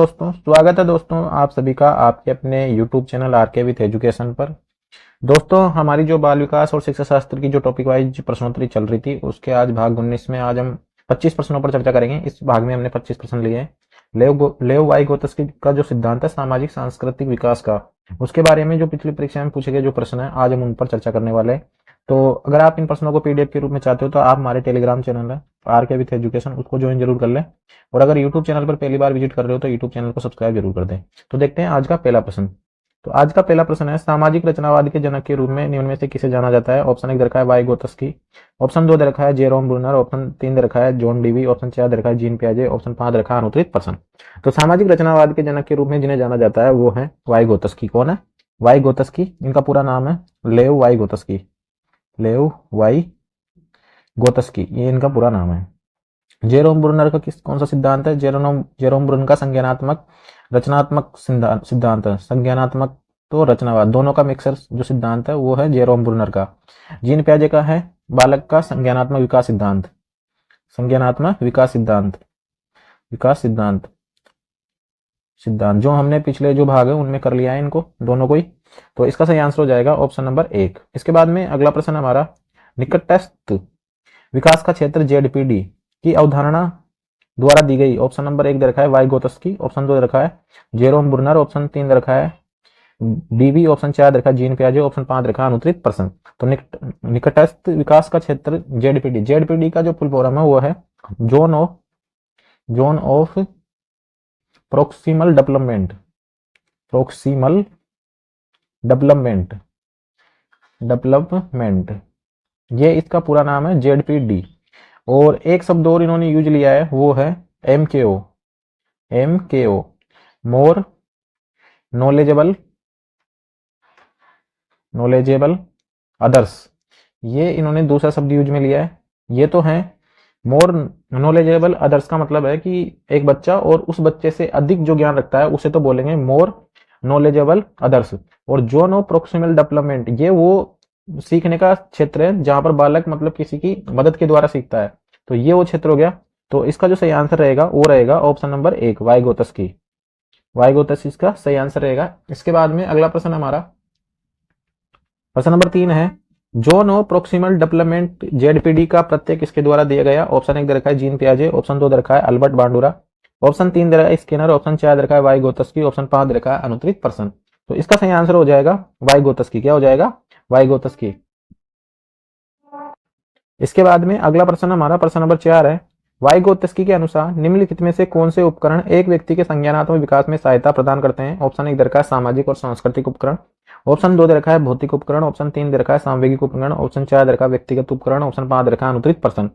दोस्तों स्वागत है दोस्तों आप सभी का आपके अपने YouTube channel RK with education पर। दोस्तों हमारी जो बाल विकास और शिक्षा शास्त्र की जो टॉपिक वाइज प्रश्नोत्तरी चल रही थी उसके आज भाग 19 में आज हम 25 प्रश्नों पर चर्चा करेंगे। इस भाग में हमने 25 प्रश्न लिए हैं। लेव वाई गोत्स्की का जो सिद्धांत है सामाजिक सांस्कृतिक विकास का, उसके बारे में जो पिछली परीक्षा में पूछे गए जो प्रश्न है आज हम उन पर चर्चा करने वाले हैं। तो अगर आप इन प्रश्नों को पीडीएफ के रूप में चाहते हो तो आप हमारे टेलीग्राम चैनल है आरके विथ एजुकेशन, उसको ज्वाइन जरूर कर लें। और अगर यूट्यूब चैनल पर पहली बार विजिट कर रहे हो तो यूट्यूब चैनल को सब्सक्राइब जरूर कर दें। तो देखते हैं आज का पहला प्रश्न। तो आज का पहला प्रश्न है, सामाजिक रचनावाद के जनक के रूप में निम्न में से किसे जाना जाता है। ऑप्शन 1 दे रखा है वाई गोत्स्की, ऑप्शन 2 दे रखा है जेरोम ब्रूनर, ऑप्शन 3 दे रखा है जॉन डीवी, ऑप्शन 4 दे रखा है जीन पियाजे, ऑप्शन 5 दे रखा है अनुत्तरित प्रश्न। तो सामाजिक रचनावाद के जनक के रूप में जिन्हें जाना जाता है वो है वाई गोत्स्की। कौन है? वाई गोत्स्की। इनका पूरा नाम है लेव वाई गोत्स्की। लेव वाई गोत्स्की ये इनका पूरा नाम है। जेरोम ब्रूनर का कौन सा सिद्धांत है? जेरोम ब्रूनर का संज्ञानात्मक रचनात्मक सिद्धांत है। संज्ञानात्मक तो रचनावाद दोनों का मिक्सर जो सिद्धांत है वो है जेरोम ब्रूनर का। जीन पियाजे का है बालक का संज्ञानात्मक विकास सिद्धांत। संज्ञानात्मक विकास सिद्धांत सिद्धांत जो हमने पिछले जो भाग है उनमें कर लिया है इनको दोनों को ही। तो इसका सही आंसर हो जाएगा ऑप्शन नंबर 1। इसके बाद में अगला प्रश्न हमारा, निकटस्थ विकास का क्षेत्र जेडपीडी की अवधारणा द्वारा दी गई। ऑप्शन नंबर 1 दे रखा है वाई गोत्स्की, ऑप्शन 2 दे रखा है जेरोम ब्रूनर, ऑप्शन 3 दे रखा है डीवी, ऑप्शन 4 दे रखा है जीन पियाजे, ऑप्शन 5 दे रखा है अनुत्तरित प्रश्न। तो निकटस्थ विकास का क्षेत्र जेडपीडी, जेडपीडी का जो फुल फॉर्म है वो है जोन ऑफ प्रोक्सिमल डेवलपमेंट, ये इसका पूरा नाम है जेडपीडी। और एक शब्द और इन्होंने यूज लिया है वो है एमकेओ, मोर नॉलेजेबल अदर्स। ये इन्होंने दूसरा शब्द यूज में लिया है। ये तो है मोर नॉलेजेबल अदर्स का मतलब है कि एक बच्चा और उस बच्चे से अधिक जो ज्ञान रखता है उसे तो बोलेंगे मोर नॉलेजेबल अदर्स। और जोन ऑफ प्रोक्सिमल डेवलपमेंट ये वो सीखने का क्षेत्र है जहां पर बालक मतलब किसी की मदद के द्वारा सीखता है। तो ये वो क्षेत्र हो गया। तो इसका जो सही आंसर रहेगा वो रहेगा ऑप्शन नंबर 1 वाई गोत्स्की। वाई गोत्स्की इसका सही आंसर रहेगा। इसके बाद में अगला प्रश्न हमारा प्रश्न नंबर 3 है, zone of proximal development ZPD का प्रत्यय किसके द्वारा दिया गया। ऑप्शन 1 दे रखा है जीन पियाजे, ऑप्शन 2 दे रखा है अल्बर्ट बांडुरा, ऑप्शन 3 दे रखा है स्किनर, ऑप्शन 4 दे रखा है वाई गोत्स्की, ऑप्शन 5 दे रखा है अनुत्तरित प्रश्न। तो इसका सही आंसर हो जाएगा वाई गोत्स्की। क्या हो जाएगा? वाई गोत्स्की। इसके बाद में अगला प्रश्न हमारा प्रश्न नंबर 4 है, वाई गोत्स्की के अनुसार निम्नलिखित में से कौन से उपकरण एक व्यक्ति के संज्ञानात्मक विकास में सहायता प्रदान करते हैं। ऑप्शन 1 दे रखा है सामाजिक और सांस्कृतिक उपकरण, ऑप्शन 2 दे रखा है भौतिक उपकरण, ऑप्शन 3 दे रखा है सांवेगिक उपकरण, ऑप्शन 4 दे रखा है व्यक्तिगत उपकरण, ऑप्शन 5 दे रखा है अनुत्तरित प्रश्न।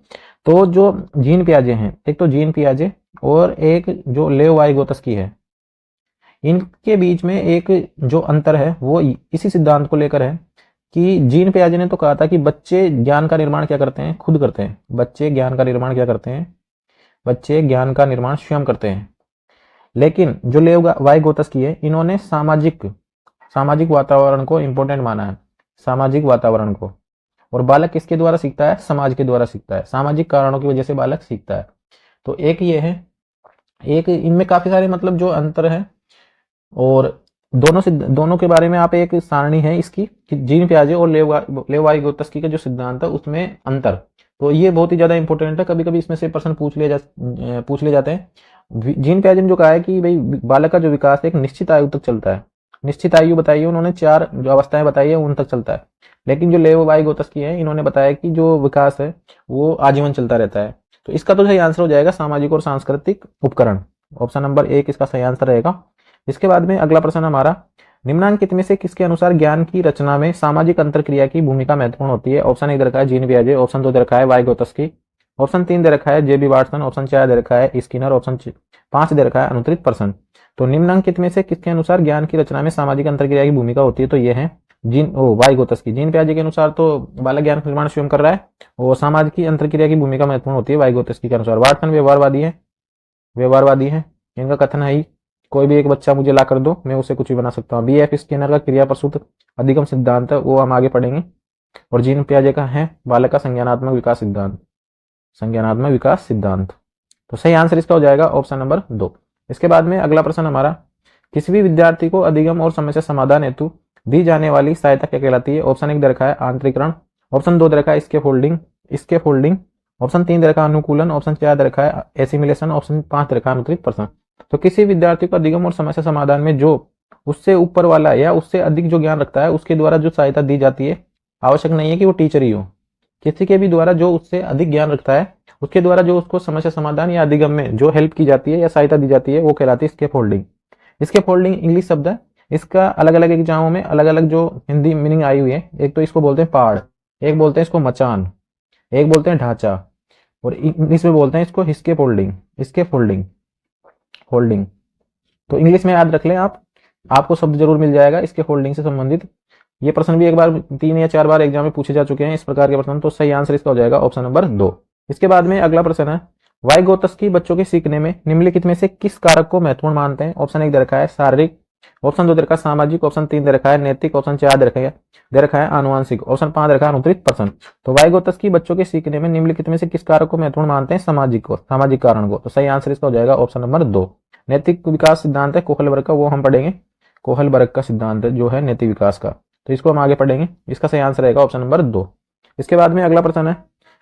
तो जो जीन पियाजे हैं, एक तो जीन पियाजे और एक जो लेव वाई गोत्स्की है, इनके बीच में एक जो अंतर है वो इसी सिद्धांत को लेकर है कि जीन पियाजे ने तो कहा था कि बच्चे ज्ञान का निर्माण क्या करते हैं? खुद करते हैं। बच्चे ज्ञान का निर्माण क्या करते हैं? बच्चे ज्ञान का निर्माण स्वयं करते हैं। लेकिन जो लेव वाई गोत्स्की है इन्होंने सामाजिक वातावरण को इंपॉर्टेंट माना है, सामाजिक वातावरण को। और बालक किसके द्वारा सीखता है? समाज के द्वारा सीखता है, सामाजिक कारणों की वजह से बालक सीखता है। तो एक ये है, एक इनमें काफी सारे मतलब जो अंतर है। और दोनों के बारे में आप एक सारणी है इसकी कि जीन पियाजे और लेव वाई गोत्स्की के जो सिद्धांत है उसमें अंतर। तो ये बहुत ही ज्यादा इंपॉर्टेंट है, कभी कभी इसमें से प्रश्न पूछ ले जाते हैं। जीन पियाजे ने जो कहा है कि भाई बालक का जो विकास एक निश्चित आयु तक चलता है। निश्चित आयु बताई है उन्होंने, 4 जो अवस्थाएं बताई है उन तक चलता है। लेकिन जो लेव वाई गोत्स्की है इन्होंने बताया कि जो विकास है वो आजीवन चलता रहता है। तो इसका तो सही आंसर हो जाएगा सामाजिक और सांस्कृतिक उपकरण। ऑप्शन नंबर 1 इसका सही आंसर रहेगा। इसके बाद में अगला प्रश्न हमारा, निम्नांकित में से किसके अनुसार ज्ञान की रचना में सामाजिक अंतरक्रिया की भूमिका महत्वपूर्ण होती है। ऑप्शन 1 दे रखा है जीन पियाजे, ऑप्शन 2 दे रखा है वाई गोत्स्की, ऑप्शन 3 दे रखा है जेबी वाटसन, ऑप्शन 4 दे रखा है स्किनर, ऑप्शन 5 दे रखा है अनुत्तरित प्रश्न। तो निम्नांकित में से किसके अनुसार ज्ञान की रचना में सामाजिक अंतरक्रिया की भूमिका होती है। तो ये है वाई गोत्स्की। जीन पियाजे के अनुसार तो बालक ज्ञान का निर्माण स्वयं कर रहा है और समाज की अंतरक्रिया की भूमिका महत्वपूर्ण होती है वाई गोत्स्की के अनुसार। वाटसन व्यवहारवादी है। इनका कथन है ही कोई भी एक बच्चा मुझे ला कर दो, मैं उसे कुछ भी बना सकता हूँ। बीएफ स्किनर का क्रिया प्रसूत अधिगम सिद्धांत है, वो हम आगे पढ़ेंगे। और जीन पियाजे का है बालक का संज्ञानात्मक विकास सिद्धांत। तो सही आंसर इसका हो जाएगा ऑप्शन नंबर 2। इसके बाद में अगला प्रश्न हमारा, किसी भी विद्यार्थी को अधिगम और समस्या समाधान हेतु दी जाने वाली सहायता क्या कहलाती है? ऑप्शन 1 दे रखा है आंतरिकरण, ऑप्शन 2 दे रखा है इसके फोल्डिंग, ऑप्शन 3 दे रखा है अनुकूलन, ऑप्शन 4 दे रखा है एसिमिलेशन, ऑप्शन 5 दे रखा है अनुत्तरित प्रश्न। तो किसी विद्यार्थी को अधिगम और समस्या समाधान में जो उससे ऊपर वाला या उससे अधिक जो ज्ञान रखता है उसके द्वारा जो सहायता दी जाती है, आवश्यक नहीं है कि वो टीचर ही हो, किसी के भी द्वारा जो उससे अधिक ज्ञान रखता है उसके द्वारा जो उसको समस्या समाधान या अधिगम में जो हेल्प की जाती है या सहायता दी जाती है वो कहलाती है scaffolding. Scaffolding English शब्द है, इसका अलग अलग एग्जामों में अलग अलग जो हिंदी मीनिंग आई हुई है। एक तो इसको बोलते हैं पहाड़, एक बोलते हैं इसको मचान, एक बोलते हैं ढांचा, और इंग्लिश में बोलते हैं इसको स्केप होल्डिंग। स्केप होल्डिंग तो इंग्लिश में याद रख लें आप, आपको शब्द जरूर मिल जाएगा इसके होल्डिंग से संबंधित। ये प्रश्न भी एक बार 3 या 4 बार एग्जाम में पूछे जा चुके हैं इस प्रकार के प्रश्न, तो सही आंसर इसका हो जाएगा ऑप्शन नंबर 2। इसके बाद में अगला प्रश्न है, वाइगोत्स्की बच्चों के सीखने में निम्नलिखित में से किस कारक को महत्वपूर्ण मानते हैं? ऑप्शन 1 दे रखा है शारीरिक, ऑप्शन 2 दे रखा है सामाजिक, ऑप्शन 3 दे रखा है नैतिक, ऑप्शन 4 दे रखा है आनुवंशिक, ऑप्शन 5 दे रखा है अनुत्तरित प्रश्न। तो वाइगोत्स्की बच्चों के सीखने में निम्नलिखित में से किस कारक को महत्वपूर्ण मानते हैं? सामाजिक कारण को। तो सही आंसर इसका हो जाएगा ऑप्शन नंबर 2। नैतिक विकास सिद्धांत है कोहलबर्ग का, वो हम पढ़ेंगे, कोहलबर्ग का सिद्धांत जो है नैतिक विकास का, तो इसको हम आगे पढ़ेंगे। इसका सही आंसर रहेगा ऑप्शन नंबर 2। इसके बाद में अगला प्रश्न है,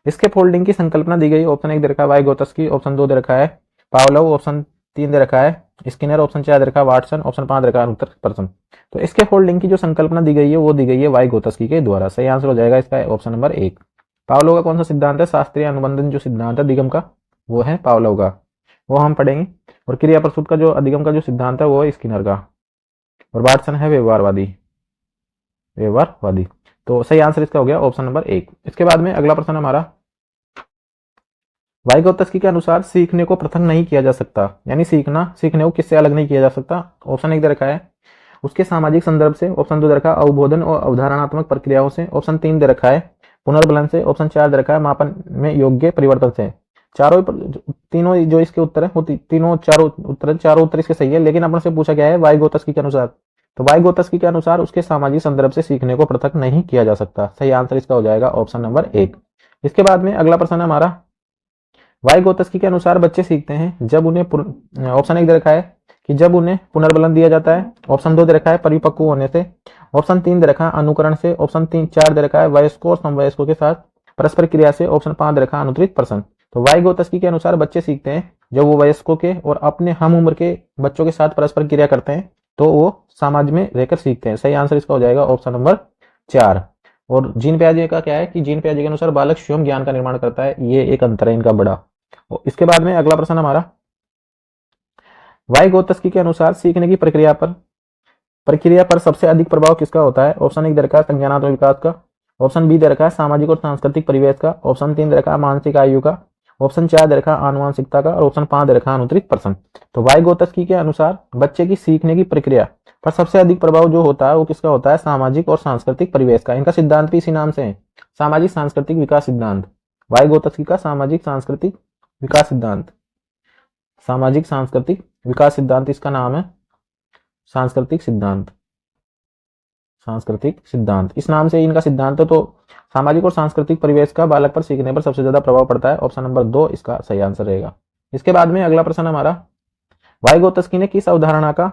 स्केप होल्डिंग की संकल्पना दी गई। ऑप्शन 1 दे रखा है वाइगोत्स्की, ऑप्शन 2 दे रखा है पावलोव, ऑप्शन 3 दे रखा है स्किनर, ऑप्शन 4 दे रखा है वाटसन, ऑप्शन 5 दे रखा है अनुत्तरित प्रश्न। तो स्केप होल्डिंग की जो संकल्पना दी गई है वो दी गई है वाइगोत्स्की के द्वारा। सही आंसर हो जाएगा इसका ऑप्शन नंबर 1। पावलोव का कौन सा सिद्धांत है? शास्त्रीय अनुबंधन जो सिद्धांत है अधिगम का, वो है पावलोव का, वो हम पढ़ेंगे। और क्रिया प्रसूत का जो अधिगम का जो सिद्धांत है वो है स्किनर का, और वाटसन है व्यवहारवादी। तो सही आंसर इसका हो गया ऑप्शन नंबर 1। इसके बाद में अगला प्रश्न हमारा, वाइगोत्स्की के अनुसार सीखने को पृथक नहीं किया जा सकता, यानी सीखने को किससे अलग नहीं किया जा सकता। ऑप्शन 1 दे रखा है उसके सामाजिक संदर्भ से, ऑप्शन 2 दे रखा है अवबोधन और अवधारणात्मक प्रक्रियाओं से, ऑप्शन 3 दे रखा है पुनर्बलन से, ऑप्शन 4 दे रखा है मापन में योग्य परिवर्तन से। तीनों जो इसके उत्तर है चारों उत्तर इसके सही है, लेकिन अपन से पूछा गया है वाइगोत्स्की के अनुसार। तो वाइगोत्स्की के अनुसार उसके सामाजिक संदर्भ से सीखने को पृथक नहीं किया जा सकता। सही आंसर इसका हो जाएगा ऑप्शन नंबर 1। इसके बाद में अगला प्रश्न है हमारा, वाइगोत्स्की के अनुसार बच्चे सीखते हैं जब उन्हें, ऑप्शन 1 दे रखा है कि जब उन्हें पुनर्बलन दिया जाता है, ऑप्शन 2 दे रखा है परिपक्व होने से, ऑप्शन 3 दे रखा है अनुकरण से, ऑप्शन 4 दे रखा है वयस्कों और समवयस्कों के साथ परस्पर क्रिया से, ऑप्शन 5 दे रखा है अनुत्तरित प्रश्न। तो वाइगोत्स्की के अनुसार बच्चे सीखते हैं जब वो वयस्कों के और अपने हम उम्र के बच्चों के साथ परस्पर क्रिया करते हैं, तो वो समाज में रहकर सीखते हैं। सही आंसर इसका हो जाएगा ऑप्शन नंबर 4। और जीन पियाजे का क्या है कि जीन पियाजे के अनुसार बालक स्वयं ज्ञान का निर्माण करता है, ये एक अंतर है इनका बड़ा। इसके बाद में अगला प्रश्न हमारा, वाइगोत्स्की के अनुसार सीखने की प्रक्रिया पर सबसे अधिक प्रभाव किसका होता है? ऑप्शन 1 दे रखा है संज्ञानात्मक विकास का, ऑप्शन बी दे रखा है सामाजिक और सांस्कृतिक परिवेश का, ऑप्शन 3 दे रखा है मानसिक आयु का, ऑप्शन 4 दे रखा है आनुवंशिकता का, और ऑप्शन 5 दे रखा है अनुत्तरित प्रश्न। तो वाइगोत्स्की के अनुसार बच्चे की सीखने की प्रक्रिया पर सबसे अधिक प्रभाव जो होता है वो किसका होता है? सामाजिक और सांस्कृतिक परिवेश का। इनका सिद्धांत भी इसी नाम से है, सामाजिक सांस्कृतिक विकास सिद्धांत। वाइगोत्स्की का सामाजिक सांस्कृतिक विकास सिद्धांत इसका नाम है सांस्कृतिक सिद्धांत, इस नाम से इनका सिद्धांत है। तो सामाजिक और सांस्कृतिक परिवेश का बालक पर सीखने पर सबसे ज्यादा प्रभाव पड़ता है, ऑप्शन नंबर 2 इसका सही आंसर रहेगा। इसके बाद में अगला प्रश्न हमारा, वाइगोत्स्की ने किस अवधारणा का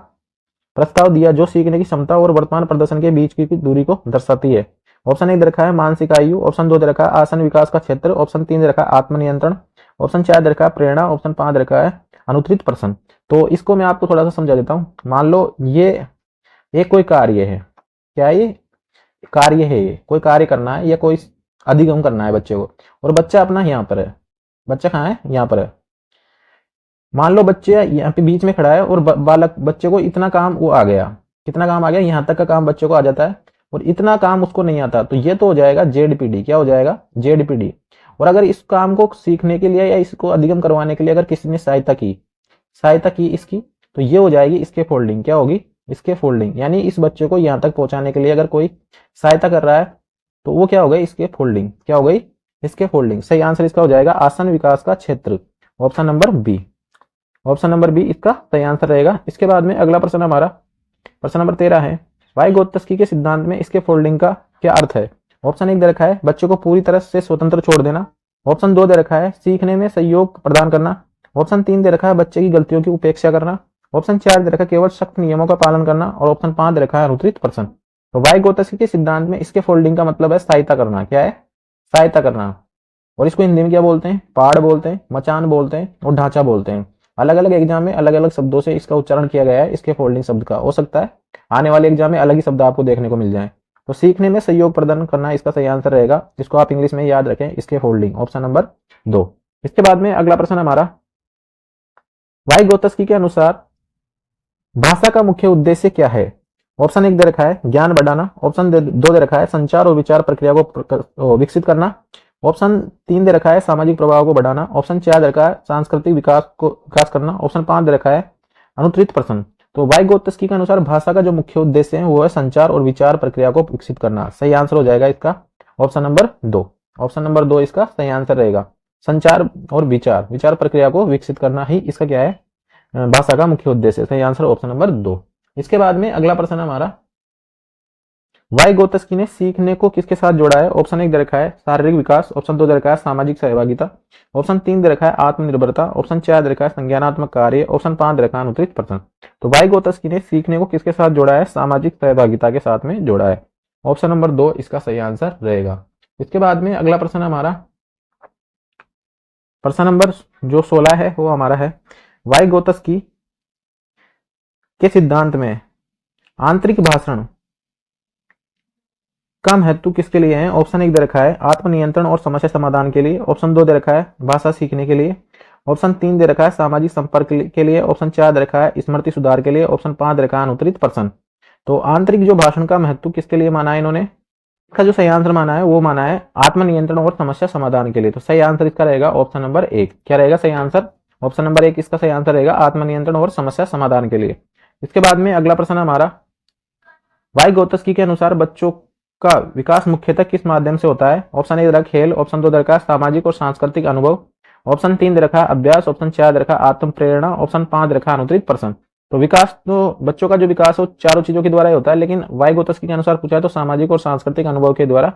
प्रस्ताव दिया जो सीखने की क्षमता और वर्तमान प्रदर्शन के बीच की दूरी को दर्शाती है? ऑप्शन 1 दे रखा है मानसिक आयु, ऑप्शन 2 दे रखा है आसन विकास का क्षेत्र, ऑप्शन 3 दे रखा है आत्मनियंत्रण, ऑप्शन 4 दे रखा है प्रेरणा, ऑप्शन 5 दे रखा है अनुत्तरित प्रश्न। तो इसको मैं आपको थोड़ा सा समझा देता हूं। मान लो ये कोई कार्य है, क्या ये कार्य है, ये कोई कार्य करना है या कोई अधिगम करना है बच्चे को, और बच्चा अपना यहाँ पर है, बच्चा कहाँ है? यहाँ पर है। मान लो बच्चे यहाँ पे बीच में खड़ा है और बच्चे को इतना काम वो आ गया, कितना काम आ गया? यहाँ तक का काम बच्चे को आ जाता है, और इतना काम उसको नहीं आता, तो ये तो हो जाएगा जेडपीडी। क्या हो जाएगा? जेडपीडी। और अगर इस काम को सीखने के लिए या इसको अधिगम करवाने के लिए अगर किसी ने सहायता की इसकी, तो ये हो जाएगी स्कैफोल्डिंग। क्या होगी? स्कैफोल्डिंग। यानी इस बच्चे को यहाँ तक पहुंचाने के लिए अगर कोई सहायता कर रहा है तो वो क्या हो गई? स्कैफोल्डिंग। क्या हो गई? स्कैफोल्डिंग। सही आंसर इसका हो जाएगा आसन विकास का क्षेत्र, option number B. Option number B इसका सही आंसर रहेगा। इसके बाद में अगला प्रश्न हमारा प्रश्न नंबर 13 है, वाइगोत्स्की के सिद्धांत में स्कैफोल्डिंग का क्या अर्थ है? ऑप्शन 1 दे रखा है बच्चे को पूरी तरह से स्वतंत्र छोड़ देना, ऑप्शन 2 दे रखा है सीखने में सहयोग प्रदान करना, ऑप्शन 3 दे रखा है बच्चे की गलतियों की उपेक्षा करना। ऑप्शन 4 दे रखा है केवल सख्त नियमों का पालन करना। और ऑप्शन 5 दे रखा है अनुचित प्रश्न। तो वाइगोत्स्की के सिद्धांत में इसके फोल्डिंग का मतलब है सहायता करना। क्या है? सहायता करना। और इसको हिंदी में क्या बोलते हैं? पहाड़ बोलते हैं, मचान बोलते हैं और ढांचा बोलते हैं। अलग अलग एग्जाम में अलग अलग शब्दों से इसका उच्चारण किया गया है। इसके फोल्डिंग शब्द का हो सकता है आने वाले एग्जाम में अलग ही शब्द आपको देखने को मिल जाए। तो सीखने में सहयोग प्रदान करना इसका सही आंसर रहेगा। इसको आप इंग्लिश में याद रखें, इसके फोल्डिंग, ऑप्शन नंबर 2। इसके बाद में अगला प्रश्न हमारा, वाइगोत्स्की के अनुसार भाषा का मुख्य उद्देश्य क्या है? ऑप्शन 1 दे रखा है ज्ञान बढ़ाना। ऑप्शन 2 दे रखा है संचार और विचार प्रक्रिया को विकसित करना। ऑप्शन 3 दे रखा है सामाजिक प्रभाव को बढ़ाना। ऑप्शन 4 दे रखा है सांस्कृतिक विकास करना। ऑप्शन 5 दे रखा है अनुत्तरित प्रश्न। तो वाइगोत्स्की के अनुसार भाषा का जो मुख्य उद्देश्य है वो है संचार और विचार प्रक्रिया को विकसित करना। सही आंसर हो जाएगा इसका ऑप्शन नंबर 2। ऑप्शन नंबर 2 इसका सही आंसर रहेगा। संचार और विचार प्रक्रिया को विकसित करना ही इसका क्या है? भाषा का मुख्य उद्देश्य। सही आंसर ऑप्शन नंबर 2। इसके बाद में अगला प्रश्न हमारा, वाइगोत्स्की ने सीखने को किसके साथ जोड़ा है? ऑप्शन 1 दे रखा है शारीरिक विकास। ऑप्शन 2 दे रखा है सामाजिक सहभागिता। ऑप्शन 3 दे रखा है आत्मनिर्भरता। ऑप्शन 4 दे रखा है संज्ञानात्मक कार्य। ऑप्शन 5 दे रखा है अनुत्तरित प्रश्न। तो वाइगोत्स्की ने सीखने को किसके साथ जोड़ा है? सामाजिक सहभागिता के साथ में जोड़ा है। ऑप्शन नंबर 2 इसका सही आंसर रहेगा। इसके बाद में अगला प्रश्न हमारा, प्रश्न नंबर जो 16 है वो हमारा है, वाइगोत्स्की के सिद्धांत में आंतरिक भाषण का महत्व किसके लिए है? ऑप्शन 1 दे रखा है आत्मनियंत्रण और समस्या समाधान के लिए। ऑप्शन 2 दे रखा है भाषा सीखने के लिए। ऑप्शन 3 दे रखा है सामाजिक संपर्क के लिए। ऑप्शन 4 दे रखा है स्मृति सुधार के लिए। ऑप्शन 5 दे रखा है अनुत्तरित प्रश्न। तो आंतरिक जो भाषण का महत्व किसके लिए माना है इन्होंने? इसका जो सही आंसर माना है वो माना है आत्मनियंत्रण और समस्या समाधान के लिए। तो सही आंसर इसका रहेगा ऑप्शन नंबर 1। क्या रहेगा सही आंसर? ऑप्शन नंबर 1 इसका सही आंसर रहेगा आत्मनियंत्रण और समस्या समाधान के लिए। इसके बाद में अगला प्रश्न हमारा, वाइगोत्स्की के अनुसार बच्चों का विकास मुख्यतः किस माध्यम से होता है? ऑप्शन 1 दे रखा खेल। ऑप्शन 2 दे रखा सामाजिक और सांस्कृतिक अनुभव। ऑप्शन 3 दे रखा अभ्यास। ऑप्शन 4 दे रखा आत्म प्रेरणा। ऑप्शन 5 दे रखा अनुत्तरित प्रश्न। तो विकास, तो बच्चों का जो विकास हो चारों चीजों के द्वारा ही होता है, लेकिन वाइगोत्स्की के अनुसार पूछा है तो सामाजिक और सांस्कृतिक अनुभव के द्वारा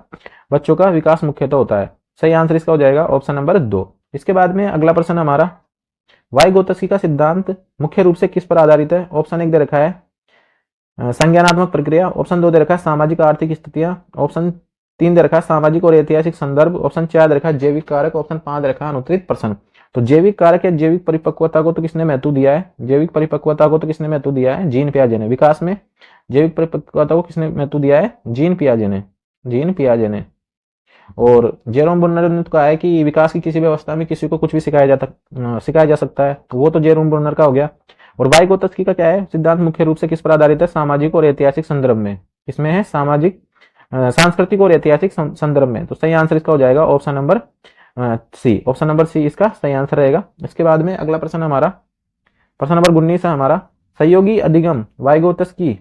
बच्चों का विकास मुख्यतः होता है। सही आंसर इसका हो जाएगा ऑप्शन नंबर 2। इसके बाद में अगला प्रश्न हमारा, वाइगोत्स्की का सिद्धांत मुख्य रूप से किस पर आधारित है? ऑप्शन 1 दे रखा है संज्ञानात्मक प्रक्रिया। ऑप्शन 2 दे रखा है सामाजिक आर्थिक स्थितियां। ऑप्शन 3 दे रखा है सामाजिक और ऐतिहासिक संदर्भ। ऑप्शन 4 दे रखा है जैविक कारक। ऑप्शन 5 दे रखा है अनुत्तरित प्रश्न। तो जैविक कारक या जैविक परिपक्वता को तो किसने महत्व दिया है? जैविक परिपक्वता को तो किसने महत्व दिया है? जीन पियाजे ने। विकास में जैविक परिपक्वता को किसने महत्व दिया है? जीन पियाजे ने। जीन पियाजे ने। और जेरोम ब्रुनर ने तो कहा है कि विकास की किसी भी अवस्था में किसी को कुछ भी सिखाया जा सकता है, तो वो तो जेरोम ब्रुनर का हो गया। और वाइगोत्स्की का क्या है सिद्धांत? मुख्य रूप से किस पर आधारित है? सामाजिक और ऐतिहासिक संदर्भ में। इसमें है सामाजिक, सांस्कृतिक और ऐतिहासिक संदर्भ में। तो सही आंसर इसका हो जाएगा option number C. Option number C इसका सही आंसर रहेगा। इसके बाद में अगला प्रश्न हमारा, प्रश्न नंबर 19 है हमारा, सहयोगी अधिगम वाइगोत्स्की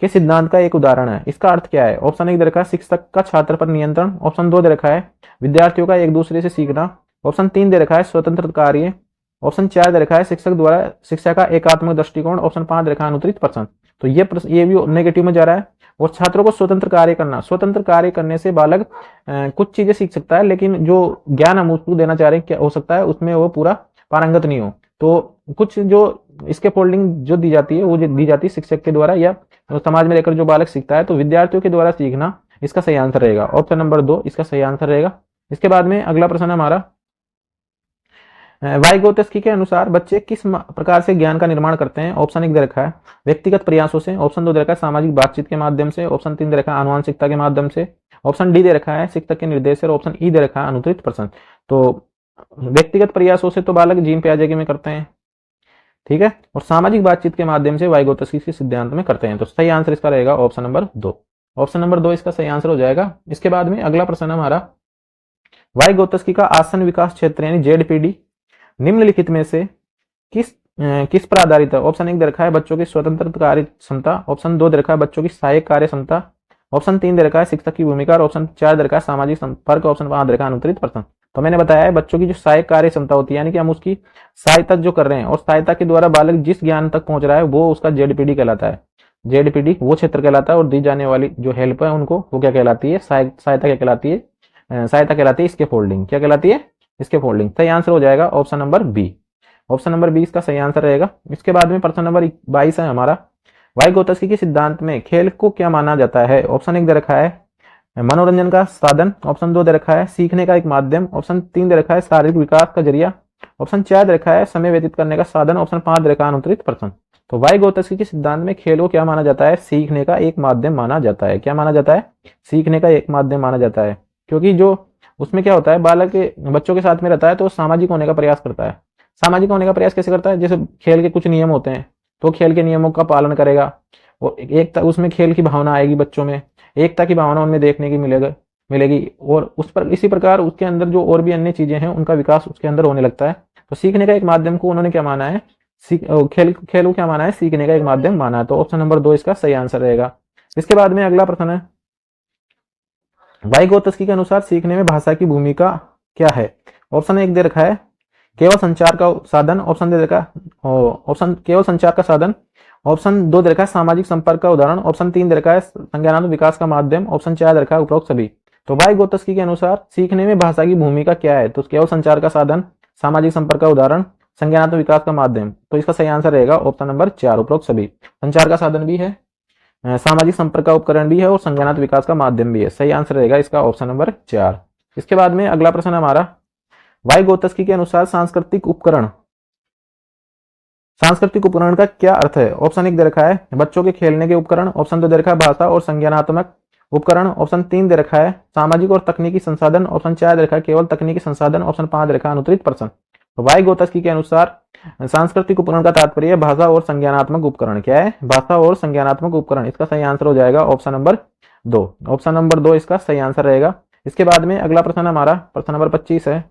के सिद्धांत का एक उदाहरण है। इसका अर्थ क्या है? ऑप्शन 1 दे रखा है शिक्षक का छात्र पर नियंत्रण। ऑप्शन 2 दे रखा है विद्यार्थियों का एक दूसरे से सीखना। ऑप्शन 3 दे रखा है स्वतंत्र कार्य। ऑप्शन 4 दे रखा है शिक्षक द्वारा शिक्षा का एकात्मक दृष्टिकोण। ऑप्शन 5 दे रखा है अनुत्तरित प्रश्न। तो ये भी नेगेटिव में जा रहा है। और छात्रों को स्वतंत्र कार्य करना, स्वतंत्र कार्य करने से बालक कुछ चीजें सीख सकता है, लेकिन जो ज्ञान हम उसको देना चाह रहे हैं क्या हो सकता है उसमें वो पूरा पारंगत नहीं हो। तो कुछ जो इसके फोल्डिंग जो दी जाती है वो दी जाती है शिक्षक के द्वारा या समाज में रहकर जो बालक सीखता है। तो विद्यार्थियों के द्वारा सीखना इसका सही आंसर रहेगा। ऑप्शन नंबर 2 इसका सही आंसर रहेगा। इसके बाद में अगला प्रश्न हमारा, वाइगोत्स्की के अनुसार बच्चे किस प्रकार से ज्ञान का निर्माण करते हैं? ऑप्शन 1 दे रखा है व्यक्तिगत प्रयासों से। ऑप्शन 2 दे रखा है सामाजिक बातचीत के माध्यम से। ऑप्शन 3 दे रखा है आनुवंशिकता के माध्यम से। ऑप्शन डी दे रखा है शिक्षक के निर्देश से। और ऑप्शन ई दे रखा है अनुत्तरित प्रश्न। तो व्यक्तिगत प्रयासों से तो बालक जीन पियाजे में करते हैं, ठीक है, और सामाजिक बातचीत के माध्यम से वाइगोत्स्की के सिद्धांत में करते हैं। तो सही आंसर इसका रहेगा ऑप्शन नंबर 2। ऑप्शन नंबर 2 इसका सही आंसर हो जाएगा। इसके बाद में अगला प्रश्न हमारा, वाइगोत्स्की का आसन विकास क्षेत्र यानी जेडपीडी निम्नलिखित में से किस पर आधारित है? ऑप्शन 1 दे रखा है बच्चों की स्वतंत्र कार्य क्षमता। ऑप्शन 2 दे रखा है बच्चों की सहायक कार्य क्षमता। ऑप्शन 3 दे रखा है शिक्षक की भूमिका। और ऑप्शन 4 दे रखा है सामाजिक संपर्क। ऑप्शन 5 दे रखा है अनुत्तरित प्रश्न। तो मैंने बताया है बच्चों की जो सहायक कार्य क्षमता होती है, यानी कि हम उसकी सहायता जो कर रहे हैं और सहायता के द्वारा बालक जिस ज्ञान तक पहुंच रहा है वो उसका जेडपीडी कहलाता है। जेडपीडी वो क्षेत्र कहलाता है और दी जाने वाली जो हेल्प है उनको वो क्या कहलाती है? सहायता क्या कहलाती है? सहायता कहलाती है इसके फोल्डिंग। क्या कहलाती है? इसके फोल्डिंग। सही आंसर हो जाएगा option number B. Option number 20 का सही आंसर रहेगा। इसके बाद में प्रश्न नंबर 22 है हमारा, वाइगोत्स्की के सिद्धांत में खेल को क्या माना जाता है। ऑप्शन 1 दे रखा है मनोरंजन का साधन, ऑप्शन 2 दे रखा है सीखने का एक माध्यम, ऑप्शन 3 दे रखा है शारीरिक विकास का जरिया, ऑप्शन 4 दे रखा है समय व्यतीत करने का साधन, ऑप्शन 5 दे रखा है अनुत्तरित प्रश्न। तो वाइगोत्स्की के सिद्धांत में खेल को क्या माना जाता है, सीखने का एक माध्यम माना जाता है। क्या माना जाता है, सीखने का एक माध्यम माना जाता है। क्योंकि जो उसमें क्या होता है, बालक के बच्चों के साथ में रहता है तो सामाजिक होने का प्रयास करता है। सामाजिक होने का प्रयास कैसे करता है, जैसे खेल के कुछ नियम होते हैं तो खेल के नियमों का पालन करेगा और एक उसमें खेल की भावना आएगी, बच्चों में एकता की भावना उनमें देखने की मिलेगी और उस पर इसी प्रकार उसके अंदर जो और भी अन्य चीजें हैं उनका विकास उसके अंदर होने लगता है। तो सीखने का एक माध्यम को उन्होंने क्या माना है, खेल को क्या माना है, सीखने का एक माध्यम माना है। तो ऑप्शन नंबर 2 इसका सही आंसर रहेगा। इसके बाद में अगला प्रश्न है, वाइगोत्स्की के अनुसार सीखने में भाषा की भूमिका क्या है। ऑप्शन 1 दे रखा है केवल संचार का साधन, ऑप्शन दे रखा ऑप्शन केवल संचार का साधन, ऑप्शन 2 दे रखा है सामाजिक संपर्क का उदाहरण, ऑप्शन 3 दे रखा है संज्ञानात्मक विकास का माध्यम, ऑप्शन 4 दे रखा है उपरोक्त सभी। तो वाइगोत्स्की के अनुसार सीखने में भाषा की भूमिका क्या है, तो केवल संचार का साधन, सामाजिक संपर्क का उदाहरण, संज्ञानात्मक विकास का माध्यम। तो इसका सही आंसर रहेगा ऑप्शन नंबर 4 उपरोक्त सभी। संचार का साधन भी है, सामाजिक संपर्क का उपकरण भी है और संज्ञानात्मक विकास का माध्यम भी है। सही आंसर रहेगा इसका ऑप्शन नंबर 4। इसके बाद में अगला प्रश्न हमारा, वाइगोत्स्की के अनुसार सांस्कृतिक उपकरण का क्या अर्थ है। ऑप्शन 1 दे रखा है बच्चों के खेलने के उपकरण, ऑप्शन 2 दे रखा है भाषा और संज्ञानात्मक उपकरण, ऑप्शन 3 दे रखा है सामाजिक और तकनीकी संसाधन, ऑप्शन 4 दे रखा है केवल तकनीकी संसाधन, ऑप्शन 5 दे रखा है अनुत्तरित प्रश्न। तो वाइगोत्स्की के अनुसार सांस्कृतिक उपकरण का तात्पर्य भाषा और संज्ञानात्मक उपकरण। क्या है, भाषा और संज्ञानात्मक उपकरण। इसका सही आंसर हो जाएगा ऑप्शन नंबर 2। ऑप्शन नंबर 2 इसका सही आंसर रहेगा। इसके बाद में अगला प्रश्न हमारा प्रश्न नंबर 25 है,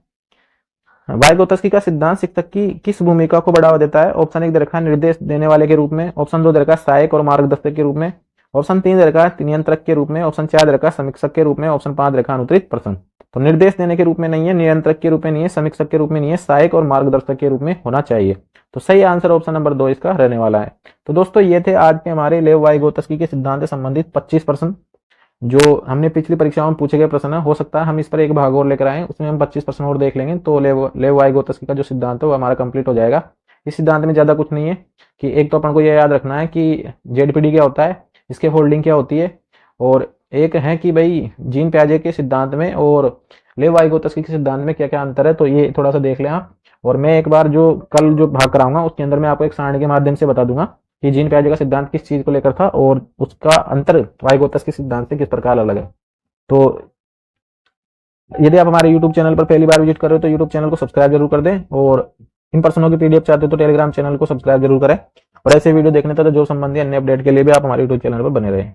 वाइगोत्स्की का सिद्धांत शिक्षक की किस भूमिका को बढ़ावा देता है। ऑप्शन 1 दे रखा है निर्देश देने वाले के रूप में, ऑप्शन 2 दे रखा है सहायक और मार्गदर्शक के रूप में, ऑप्शन 3 दे रखा है नियंत्रक के रूप में, ऑप्शन 4 दे रखा है समीक्षक के रूप में, ऑप्शन 5 दे रखा है अनुत्तरित प्रश्न। तो निर्देश देने के रूप में नहीं है, नियंत्रक के रूप में नहीं है, समीक्षक के रूप में नहीं है, सहायक और मार्गदर्शक के रूप में होना चाहिए। तो सही आंसर ऑप्शन नंबर 2 इसका रहने वाला है। तो दोस्तों ये थे आज के हमारे लेव वाइगोत्स्की के सिद्धांत से संबंधित 25 प्रश्न जो हमने पिछली परीक्षाओं में पूछे गए प्रश्न है। हो सकता है हम इस पर एक भाग और लेकर आए, उसमें हम 25 प्रश्न और देख लेंगे तो लेव वाइगोत्स्की का जो सिद्धांत है वो हमारा कंप्लीट हो जाएगा। इस सिद्धांत में ज्यादा कुछ नहीं है कि एक तो अपन को यह याद रखना है कि जेडपीडी क्या होता है, इसके होल्डिंग क्या होती है, और एक है कि भाई जीन प्याजे के सिद्धांत में और लेव वाइगोत्स्की के सिद्धांत में क्या क्या अंतर है। तो ये थोड़ा सा देख लें आप, और मैं एक बार जो कल जो भाग कराऊंगा उसके अंदर मैं आपको एक सारणी के माध्यम से बता दूंगा कि जीन प्याजे का सिद्धांत किस चीज को लेकर था और उसका अंतर वाइगोत्स्की के सिद्धांत से किस प्रकार अलग है। तो यदि आप हमारे YouTube चैनल पर पहली बार विजिट कर रहे हो तो YouTube चैनल को सब्सक्राइब जरूर कर दें, और इन प्रश्नों की PDF चाहते हो तो टेलीग्राम चैनल को सब्सक्राइब जरूर करें, और ऐसे वीडियो देखने तक जो संबंधी अन्य अपडेट के लिए भी आप हमारे YouTube चैनल पर बने रहें।